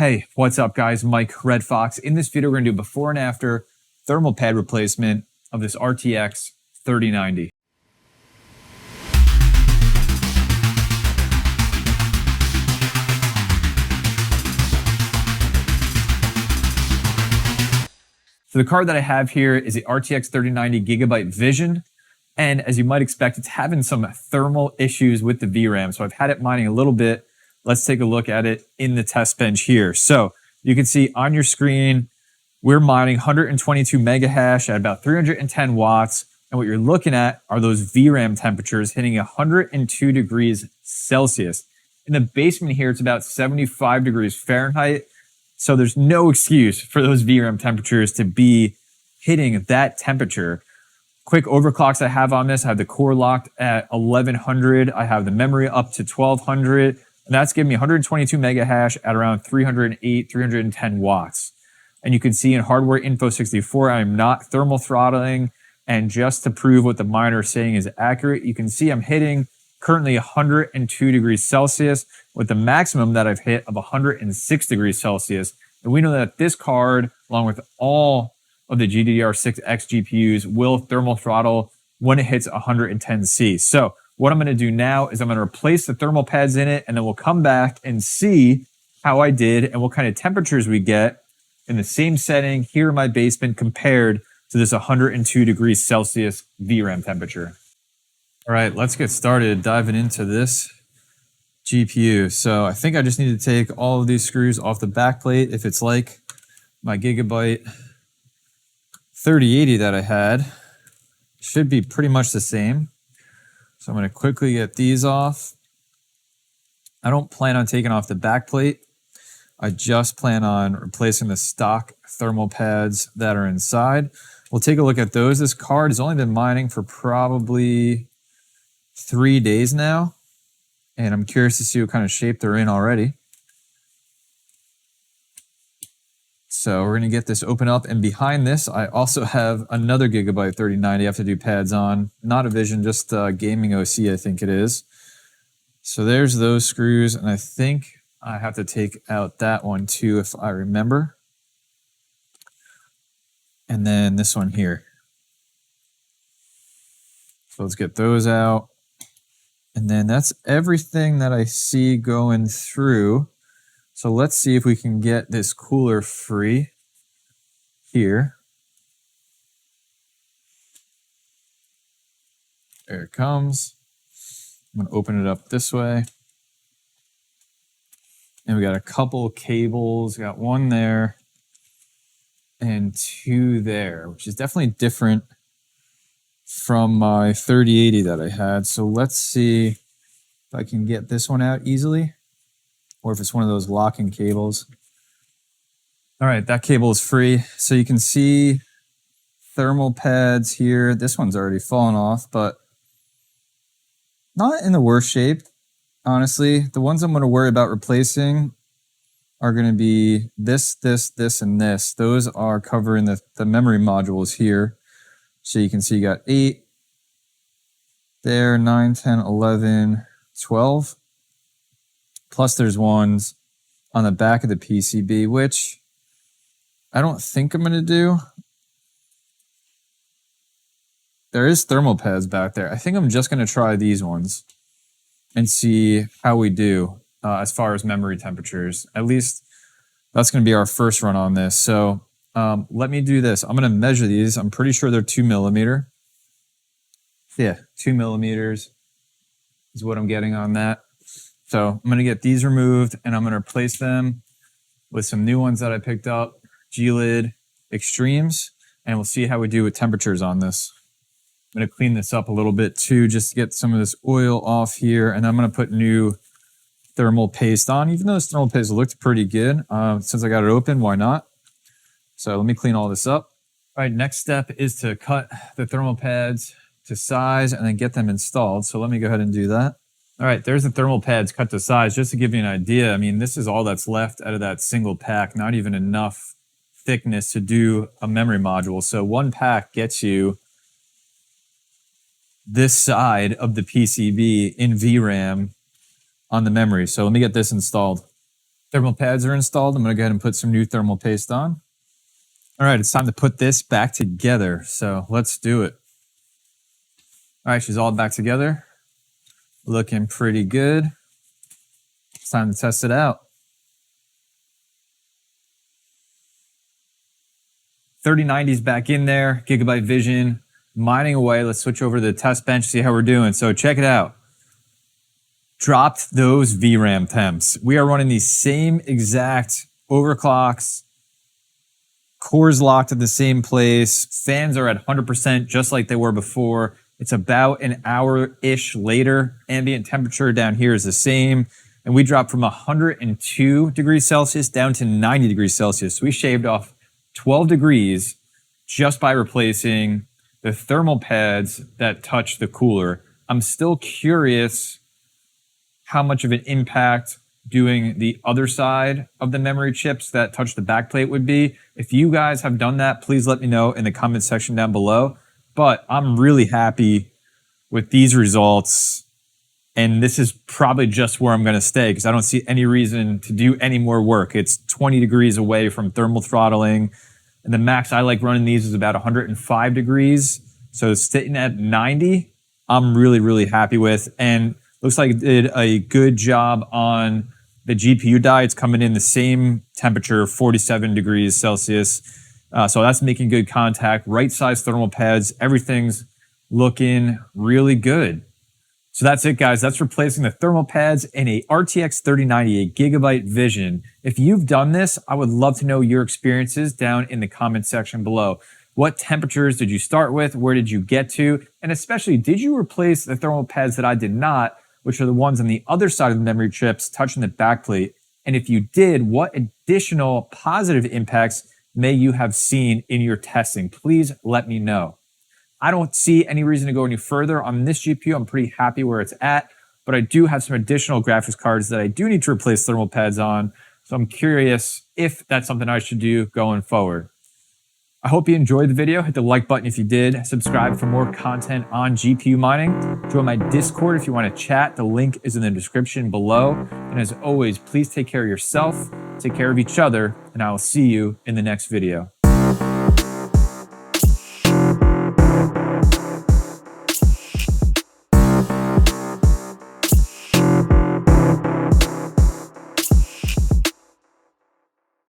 Hey, what's up guys? Mike, Red Fox. In this video, we're gonna do before and after thermal pad replacement of this RTX 3090. So the card that I have here is the RTX 3090 Gigabyte Vision. And as you might expect, it's having some thermal issues with the VRAM. So I've had it mining a little bit. Let's take a look at it in the test bench here. So you can see on your screen, we're mining 122 mega hash at about 310 watts. And what you're looking at are those VRAM temperatures hitting 102 degrees Celsius. In the basement here, it's about 75 degrees Fahrenheit. So there's no excuse for those VRAM temperatures to be hitting that temperature. Quick overclocks I have on this. I have the core locked at 1100. I have the memory up to 1200. And that's giving me 122 mega hash at around 308, 310 watts. And you can see in hardware info 64, I'm not thermal throttling. And just to prove what the miner is saying is accurate, you can see I'm hitting currently 102 degrees Celsius with the maximum that I've hit of 106 degrees Celsius. And we know that this card, along with all of the GDDR6X GPUs, will thermal throttle when it hits 110C. So what I'm going to do now is I'm going to replace the thermal pads in it, and then we'll come back and see how I did and what kind of temperatures we get in the same setting here in my basement compared to this 102 degrees Celsius VRAM temperature. All right, let's get started diving into this GPU. So I think I just need to take all of these screws off the back plate. If it's like my Gigabyte 3080 that I had, should be pretty much the same. So I'm going to quickly get these off. I don't plan on taking off the back plate. I just plan on replacing the stock thermal pads that are inside. We'll take a look at those. This card has only been mining for probably 3 days now, and I'm curious to see what kind of shape they're in already. So we're going to get this open up, and behind this I also have another Gigabyte 3090 I have to do pads on. Not a Vision, just a gaming OC I think it is. So there's those screws, and I think I have to take out that one too if I remember. And then this one here. So let's get those out. And then that's everything that I see going through. So let's see if we can get this cooler free here. There it comes. I'm going to open it up this way. And we got a couple cables. We got one there and two there, which is definitely different from my 3080 that I had. So let's see if I can get this one out easily, or if it's one of those locking cables. All right, that cable is free. So you can see thermal pads here. This one's already fallen off, but not in the worst shape, honestly. The ones I'm going to worry about replacing are going to be this, and this. Those are covering the memory modules here. So you can see you got 8 there, 9, 10, 11, 12. Plus there's ones on the back of the PCB, which I don't think I'm going to do. There is thermal pads back there. I think I'm just going to try these ones and see how we do as far as memory temperatures. At least that's going to be our first run on this. So let me do this. I'm going to measure these. I'm pretty sure they're 2 millimeter. Yeah, 2 millimeters is what I'm getting on that. So I'm going to get these removed, and I'm going to replace them with some new ones that I picked up, G-Lid Extremes, and we'll see how we do with temperatures on this. I'm going to clean this up a little bit too, just to get some of this oil off here, and I'm going to put new thermal paste on. Even though this thermal paste looked pretty good, since I got it open, why not? So let me clean all this up. All right, next step is to cut the thermal pads to size and then get them installed. So let me go ahead and do that. All right, there's the thermal pads cut to size. Just to give you an idea, I mean, this is all that's left out of that single pack, not even enough thickness to do a memory module. So one pack gets you this side of the PCB in VRAM on the memory. So let me get this installed. Thermal pads are installed. I'm going to go ahead and put some new thermal paste on. All right, it's time to put this back together. So let's do it. All right, she's all back together. Looking pretty good. It's time to test it out. 3090's back in there, Gigabyte Vision, mining away. Let's switch over to the test bench, see how we're doing. So check it out. Dropped those VRAM temps. We are running the same exact overclocks, cores locked at the same place, fans are at 100% just like they were before. It's about an hour-ish later. Ambient temperature down here is the same. And we dropped from 102 degrees Celsius down to 90 degrees Celsius. So we shaved off 12 degrees just by replacing the thermal pads that touch the cooler. I'm still curious how much of an impact doing the other side of the memory chips that touch the backplate would be. If you guys have done that, please let me know in the comment section down below. But I'm really happy with these results. And this is probably just where I'm going to stay because I don't see any reason to do any more work. It's 20 degrees away from thermal throttling. And the max I like running these is about 105 degrees. So sitting at 90, I'm really, really happy with. And looks like it did a good job on the GPU die. It's coming in the same temperature, 47 degrees Celsius. So that's making good contact. Right size thermal pads. Everything's looking really good. So that's it, guys. That's replacing the thermal pads in a RTX 3090, a Gigabyte Vision. If you've done this, I would love to know your experiences down in the comment section below. What temperatures did you start with? Where did you get to? And especially, did you replace the thermal pads that I did not, which are the ones on the other side of the memory chips touching the backplate? And if you did, what additional positive impacts may you have seen in your testing? Please let me know. I don't see any reason to go any further on this GPU. I'm pretty happy where it's at, but I do have some additional graphics cards that I do need to replace thermal pads on. So I'm curious if that's something I should do going forward. I hope you enjoyed the video. Hit the like button if you did. Subscribe for more content on GPU mining. Join my Discord if you want to chat. The link is in the description below. And as always, please take care of yourself, take care of each other, and I will see you in the next video.